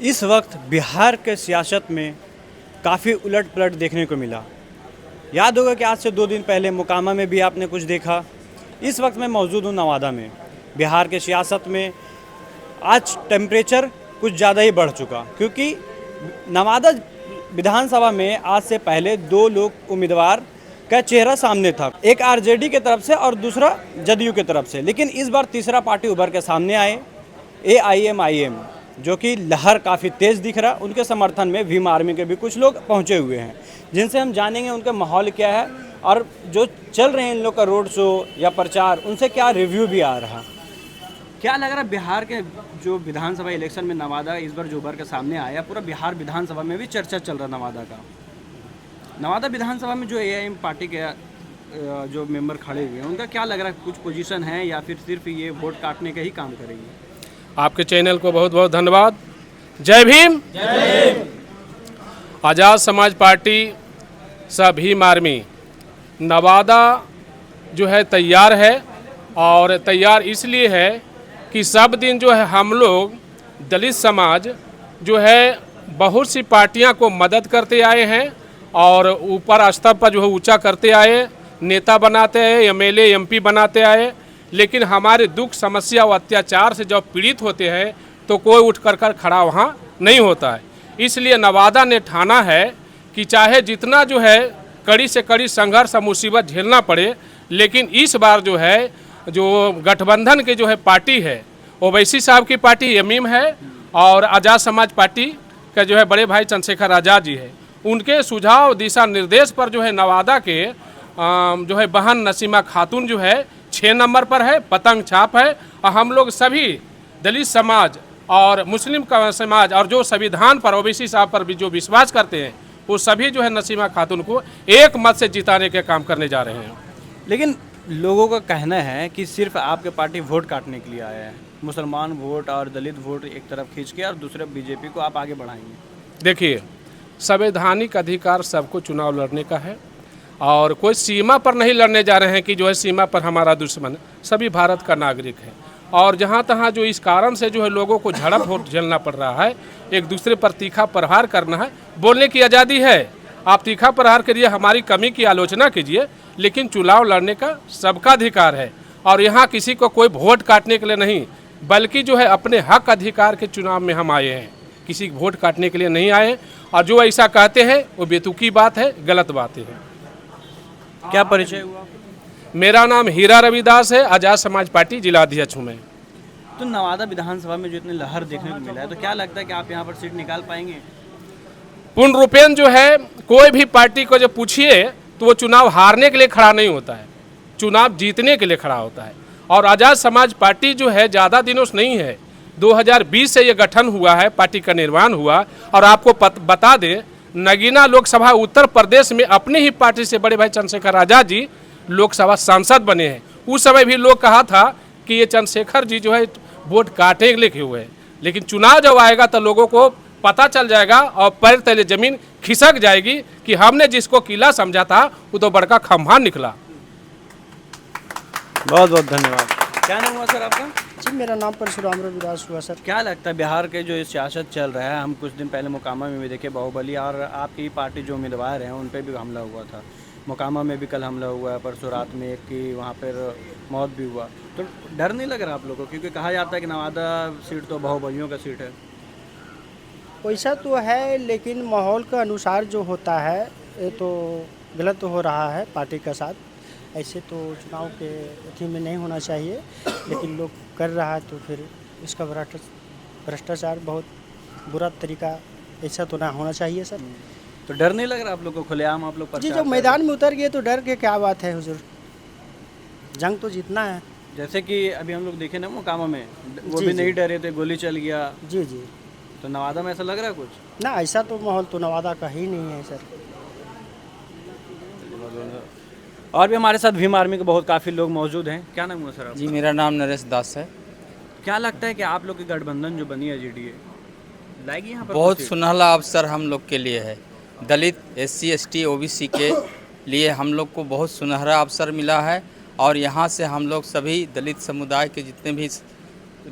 इस वक्त बिहार के सियासत में काफ़ी उलट पलट देखने को मिला। याद होगा कि आज से 2 दिन पहले मोकामा में भी आपने कुछ देखा। इस वक्त मैं मौजूद हूँ नवादा में। बिहार के सियासत में आज टेम्परेचर कुछ ज़्यादा ही बढ़ चुका, क्योंकि नवादा विधानसभा में आज से पहले 2 लोग उम्मीदवार का चेहरा सामने था, एक आरजेडी के तरफ से और दूसरा जदयू के तरफ से। लेकिन इस बार तीसरा पार्टी उभर के सामने आए, AIM, जो कि लहर काफ़ी तेज़ दिख रहा। उनके समर्थन में भीम आर्मी के भी कुछ लोग पहुंचे हुए हैं, जिनसे हम जानेंगे उनका माहौल क्या है और जो चल रहे हैं इन लोग का रोड शो या प्रचार, उनसे क्या रिव्यू भी आ रहा। क्या लग रहा है बिहार के जो विधानसभा इलेक्शन में नवादा इस बार जो उभर के सामने आया, पूरा बिहार विधानसभा में भी चर्चा चल रहा नवादा का। नवादा विधानसभा में जो AIM पार्टी के जो मेंबर खड़े हुए हैं, उनका क्या लग रहा है, कुछ पोजीशन है या फिर सिर्फ ये वोट काटने का ही काम करेंगे? आपके चैनल को बहुत बहुत धन्यवाद। जय भीम। आज़ाद समाज पार्टी सह भीम आर्मी नवादा जो है तैयार है, और तैयार इसलिए है कि सब दिन जो है हम लोग दलित समाज जो है बहुत सी पार्टियां को मदद करते आए हैं और ऊपर स्तर पर जो है ऊंचा करते आए, नेता बनाते आए, MLA MP बनाते आए। लेकिन हमारे दुख समस्या और अत्याचार से जब पीड़ित होते हैं तो कोई उठ कर खड़ा वहाँ नहीं होता है। इसलिए नवादा ने ठाना है कि चाहे जितना जो है कड़ी से कड़ी संघर्ष और मुसीबत झेलना पड़े, लेकिन इस बार जो है जो गठबंधन के जो है पार्टी है, ओवैसी साहब की पार्टी AIM है और आज़ाद समाज पार्टी का जो है बड़े भाई चंद्रशेखर आज़ाद जी है। उनके सुझाव दिशा निर्देश पर जो है नवादा के जो है बहन नसीमा खातून जो है 6 नंबर पर है, पतंग छाप है। और हम लोग सभी दलित समाज और मुस्लिम समाज और जो संविधान पर ओवैसी साहब पर भी जो विश्वास करते हैं, वो सभी जो है नसीमा खातून को एक मत से जिताने के काम करने जा रहे हैं। लेकिन लोगों का कहना है कि सिर्फ आपके पार्टी वोट काटने के लिए आया है, मुसलमान वोट और दलित वोट एक तरफ खींच के और दूसरे BJP को आप आगे बढ़ाएंगे। देखिए, संवैधानिक अधिकार सबको चुनाव लड़ने का है और कोई सीमा पर नहीं लड़ने जा रहे हैं कि जो है सीमा पर हमारा दुश्मन। सभी भारत का नागरिक है और जहाँ तहाँ जो इस कारण से जो है लोगों को झड़प हो झेलना पड़ रहा है, एक दूसरे पर तीखा प्रहार करना है। बोलने की आज़ादी है, आप तीखा प्रहार करिए, हमारी कमी की आलोचना कीजिए, लेकिन चुनाव लड़ने का सबका अधिकार है। और यहाँ किसी को कोई वोट काटने के लिए नहीं, बल्कि जो है अपने हक अधिकार के चुनाव में हम आए हैं, किसी वोट काटने के लिए नहीं आए। और जो ऐसा कहते हैं वो बेतुकी बात है, गलत बातें हैं। क्या परिचय हुआ? मेरा नाम हीरा रविदास है, आज़ाद समाज पार्टी जिला अध्यक्ष हूँ मैं। तो नवादा विधानसभा में जो इतनी लहर देखने को मिला है, तो क्या लगता है कि आप यहाँ पर सीट निकाल पाएंगे? पूर्ण रूपेण जो है कोई भी पार्टी को जब पूछिए तो वो चुनाव हारने के लिए खड़ा नहीं होता है, चुनाव जीतने के लिए खड़ा होता है। और आज़ाद समाज पार्टी जो है ज़्यादा दिनों से नहीं है, 2020 से ये गठन हुआ है, पार्टी का निर्माण हुआ। और आपको बता दें, नगीना लोकसभा उत्तर प्रदेश में अपनी ही पार्टी से बड़े भाई चंद्रशेखर आज़ाद जी लोकसभा सांसद बने हैं। उस समय भी लोग कहा था कि ये चंद्रशेखर जी जो है वोट काटे लिखे हुए हैं, लेकिन चुनाव जब आएगा तो लोगों को पता चल जाएगा और पैर तले जमीन खिसक जाएगी कि हमने जिसको किला समझा था वो तो बड़का खम्भा निकला। बहुत बहुत धन्यवाद। क्या नाम हुआ सर आपका? जी, मेरा नाम परशुराम रविदास हुआ सर। क्या लगता है बिहार के जो सियासत चल रहा है, हम कुछ दिन पहले मोकामा में भी देखे बाहुबली और आपकी पार्टी जो उम्मीदवार हैं उन पर भी हमला हुआ था। मोकामा में भी कल हमला हुआ है, परसों रात में एक की वहाँ पर मौत भी हुआ। तो डर नहीं लग रहा आप लोगों को, क्योंकि कहा जाता है कि नवादा सीट तो बाहुबलियों का सीट है? वैसा तो है, लेकिन माहौल के अनुसार जो होता है ये तो गलत हो रहा है पार्टी के साथ। ऐसे तो चुनाव के अथी में नहीं होना चाहिए, लेकिन लोग कर रहा है तो फिर इसका भ्रष्टाचार बहुत बुरा तरीका, ऐसा तो ना होना चाहिए सर। तो डर नहीं लग रहा आप लोग को? खुलेआम आप लोग जी, जब मैदान में उतर गए तो डर के क्या बात है हुजूर, जंग तो जीतना है। जैसे कि अभी हम लोग देखे ना मोकामा में, वो भी नहीं डरे थे, गोली चल गया। जी जी। तो नवादा में ऐसा लग रहा है कुछ? ना, ऐसा तो माहौल तो नवादा का ही नहीं है सर। और भी हमारे साथ भीम आर्मी के बहुत काफ़ी लोग मौजूद हैं। क्या नाम हुआ सर आपका? जी, मेरा नाम नरेश दास है। क्या लगता है कि आप लोग की गठबंधन जो बनी है JDA लाएगी यहाँ पर? बहुत सुनहला अवसर हम लोग के लिए है, दलित SC ST OBC के लिए हम लोग को बहुत सुनहरा अवसर मिला है। और यहाँ से हम लोग सभी दलित समुदाय के जितने भी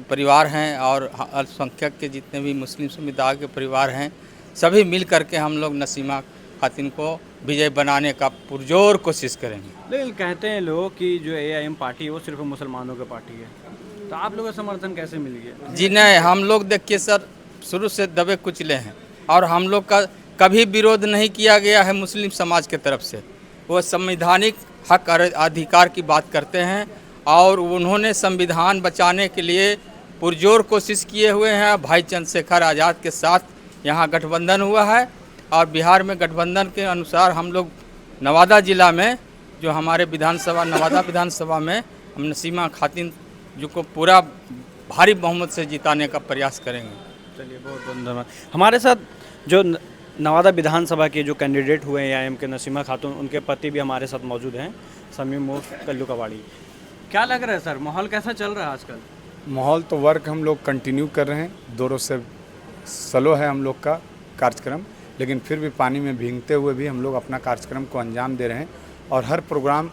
परिवार हैं और अल्पसंख्यक के जितने भी मुस्लिम समुदाय के परिवार हैं, सभी मिल करके हम लोग नसीमा खातून को विजय बनाने का पुरजोर कोशिश करेंगे। लेकिन कहते हैं लोग कि जो एआईएम पार्टी है वो सिर्फ मुसलमानों की पार्टी है, तो आप लोगों का समर्थन कैसे मिल गया? जी नहीं, हम लोग देखिए सर, शुरू से दबे कुचले हैं और हम लोग का कभी विरोध नहीं किया गया है मुस्लिम समाज के तरफ से। वो संवैधानिक हक और अधिकार की बात करते हैं और उन्होंने संविधान बचाने के लिए पुरजोर कोशिश किए हुए हैं। भाई चंद्रशेखर आज़ाद के साथ यहाँ गठबंधन हुआ है और बिहार में गठबंधन के अनुसार हम लोग नवादा ज़िला में जो हमारे विधानसभा नवादा विधानसभा में हम नसीमा खातून जो को पूरा भारी बहुमत से जिताने का प्रयास करेंगे। चलिए, बहुत बहुत धन्यवाद। हमारे साथ जो नवादा विधानसभा के जो कैंडिडेट हुए हैं एआईएम के, नसीमा खातून, उनके पति भी हमारे साथ मौजूद हैं, समीम उर्फ कल्लू कबाड़ी। क्या लग रहा है सर, माहौल कैसा चल रहा है आजकल? माहौल तो वर्क हम लोग कंटिन्यू कर रहे हैं, दोनों से स्लो है हम लोग का कार्यक्रम, लेकिन फिर भी पानी में भीगते हुए भी हम लोग अपना कार्यक्रम को अंजाम दे रहे हैं और हर प्रोग्राम,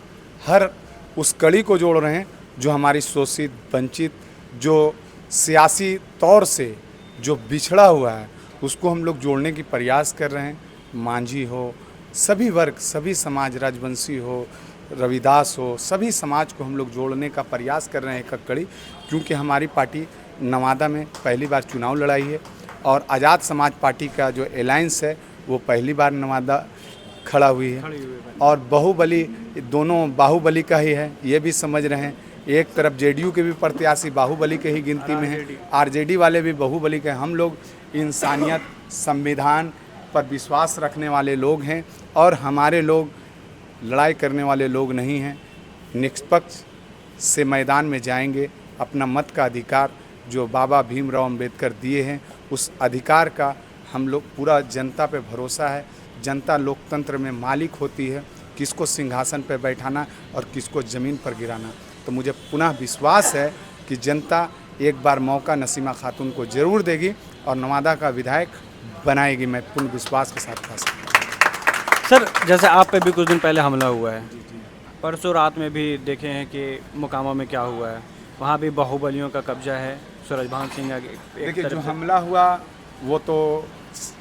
हर उस कड़ी को जोड़ रहे हैं जो हमारी शोषित, वंचित, जो सियासी तौर से जो बिछड़ा हुआ है उसको हम लोग जोड़ने की प्रयास कर रहे हैं। मांझी हो, सभी वर्ग, सभी समाज, राजवंशी हो, रविदास हो, सभी समाज को हम लोग जोड़ने का प्रयास कर रहे हैं एक कड़ी, क्योंकि हमारी पार्टी नवादा में पहली बार चुनाव लड़ाई है और आज़ाद समाज पार्टी का जो अलायंस है वो पहली बार नवादा खड़ा हुई है और बाहुबली, दोनों बाहुबली का ही है, ये भी समझ रहे हैं। एक तरफ जेडीयू के भी प्रत्याशी बाहुबली के ही गिनती में हैं, आरजेडी वाले भी बाहुबली के। हम लोग इंसानियत, संविधान पर विश्वास रखने वाले लोग हैं और हमारे लोग लड़ाई करने वाले लोग नहीं हैं। निष्पक्ष से मैदान में जाएंगे, अपना मत का अधिकार जो बाबा भीमराव अंबेडकर दिए हैं उस अधिकार का हम लोग, पूरा जनता पे भरोसा है। जनता लोकतंत्र में मालिक होती है, किसको सिंहासन पर बैठाना और किसको ज़मीन पर गिराना। तो मुझे पुनः विश्वास है कि जनता एक बार मौका नसीमा खातून को ज़रूर देगी और नवादा का विधायक बनाएगी। मैं पूर्ण विश्वास के साथ कह सकता हूँ। सर, जैसे आप पे भी कुछ दिन पहले हमला हुआ है, परसों रात में भी देखे हैं कि मोकामा में क्या हुआ है, वहाँ भी बाहुबलियों का कब्जा है। सूरजभान सिंह देखिए, जो हमला हुआ वो तो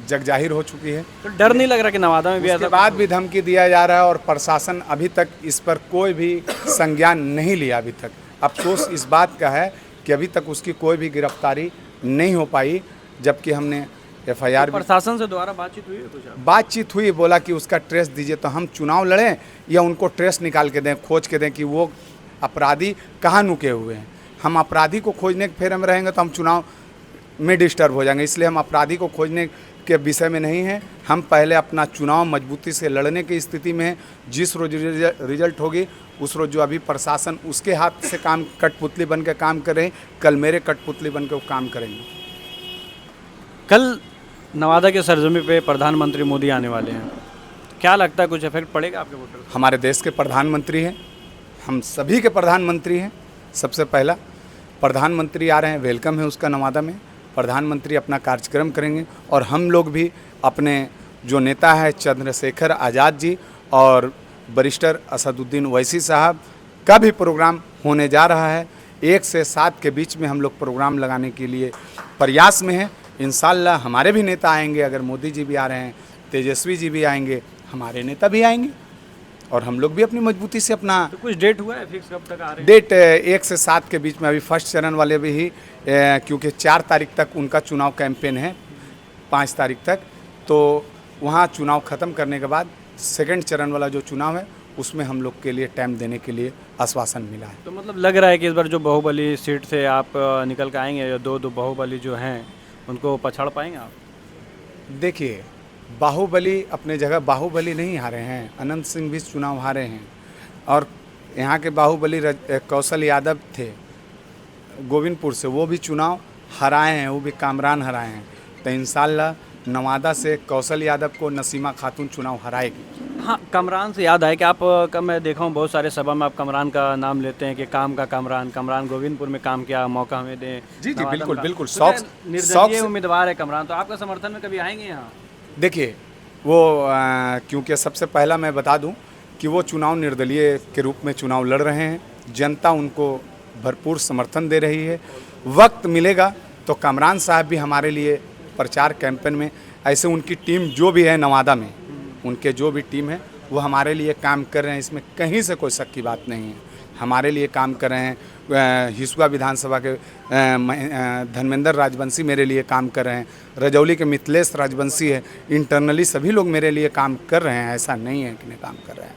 जग जाहिर हो चुकी है, तो डर नहीं लग रहा कि नवादा में भी उसके ऐसा बाद भी धमकी दिया जा रहा है और प्रशासन अभी तक इस पर कोई भी संज्ञान नहीं लिया। अभी तक अफसोस इस बात का है कि अभी तक उसकी कोई भी गिरफ्तारी नहीं हो पाई, जबकि हमने एफआईआर भी, प्रशासन से दोबारा बातचीत हुई है कुछ? बातचीत हुई, बोला कि उसका ट्रेस दीजिए। तो हम चुनाव लड़ें या उनको ट्रेस निकाल के दें, खोज के दें कि वो अपराधी कहाँ नुके हुए हैं। हम अपराधी को खोजने के फेरे में रहेंगे तो हम चुनाव में डिस्टर्ब हो जाएंगे, इसलिए हम अपराधी को खोजने के विषय में नहीं हैं। हम पहले अपना चुनाव मजबूती से लड़ने की स्थिति में हैं। जिस रोज रिजल्ट होगी उस रोज जो अभी प्रशासन उसके हाथ से काम, कठपुतली बन के काम कर रहे हैं, कल मेरे कठपुतली बन के वो काम करेंगे। कल नवादा के सरजमी पे प्रधानमंत्री मोदी आने वाले हैं, क्या लगता है कुछ इफेक्ट पड़ेगा आपके वोटर को? हमारे देश के प्रधानमंत्री हैं, हम सभी के प्रधानमंत्री हैं। सबसे पहला प्रधानमंत्री आ रहे हैं, वेलकम है उसका नवादा में। प्रधानमंत्री अपना कार्यक्रम करेंगे और हम लोग भी अपने जो नेता है चंद्रशेखर आज़ाद जी और बैरिस्टर असदुद्दीन ओवैसी साहब का भी प्रोग्राम होने जा रहा है। 1 से 7 के बीच में हम लोग प्रोग्राम लगाने के लिए प्रयास में हैं। इंशाल्लाह हमारे भी नेता आएंगे, अगर मोदी जी भी आ रहे हैं, तेजस्वी जी भी आएंगे, हमारे नेता भी आएंगे और हम लोग भी अपनी मजबूती से अपना। तो कुछ डेट हुआ है फिक्स, कब तक आ रहे हैं? डेट 1 से 7 के बीच में, अभी फर्स्ट चरण वाले भी ही क्योंकि 4 तारीख तक उनका चुनाव कैंपेन है, 5 तारीख तक, तो वहाँ चुनाव ख़त्म करने के बाद सेकंड चरण वाला जो चुनाव है उसमें हम लोग के लिए टाइम देने के लिए आश्वासन मिला है। तो मतलब लग रहा है कि इस बार जो बाहुबली सीट से आप निकल के आएंगे, या दो बाहुबली जो हैं उनको पछाड़ पाएंगे आप? देखिए, बाहुबली अपने जगह बाहुबली नहीं हारे हैं, अनंत सिंह भी चुनाव हारे हैं और यहाँ के बाहुबली कौशल यादव थे गोविंदपुर से, वो भी चुनाव हराए हैं, वो भी कामरान हराए हैं। तो इंशाल्लाह नवादा से कौशल यादव को नसीमा खातून चुनाव हराएगी। हाँ, कमरान से याद है कि आप का मैं देखा हूँ बहुत सारे सभा में आप कमरान का नाम लेते हैं कि काम का कमरान गोविंदपुर में काम किया, मौका हमें दें। जी नवादा बिल्कुल का। बिल्कुल, तो शौक निर्दलीय उम्मीदवार है कमरान, तो आपका समर्थन में कभी आएंगे यहाँ? देखिए, वो क्योंकि सबसे पहला मैं बता दूं कि वो चुनाव निर्दलीय के रूप में चुनाव लड़ रहे हैं, जनता उनको भरपूर समर्थन दे रही है वक्त मिलेगा तो कामरान साहब भी हमारे लिए प्रचार कैंपेन में, ऐसे उनकी टीम जो भी है नवादा में, उनके जो भी टीम है वो हमारे लिए काम कर रहे हैं, इसमें कहीं से कोई शक की बात नहीं है, हमारे लिए काम कर रहे हैं। हिसुआ विधानसभा के धर्मेंद्र राजवंशी मेरे लिए काम कर रहे हैं, रजौली के मिथिलेश राजवंशी है, इंटरनली सभी लोग मेरे लिए काम कर रहे हैं, ऐसा नहीं है कि नहीं काम कर रहे हैं।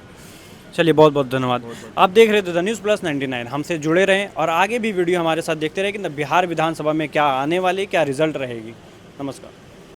चलिए बहुत बहुत धन्यवाद। आप देख रहे थे द न्यूज़ प्लस 99, हमसे जुड़े रहें और आगे भी वीडियो हमारे साथ देखते रहें कि बिहार विधानसभा में क्या आने वाली, क्या रिजल्ट रहेगी। नमस्कार।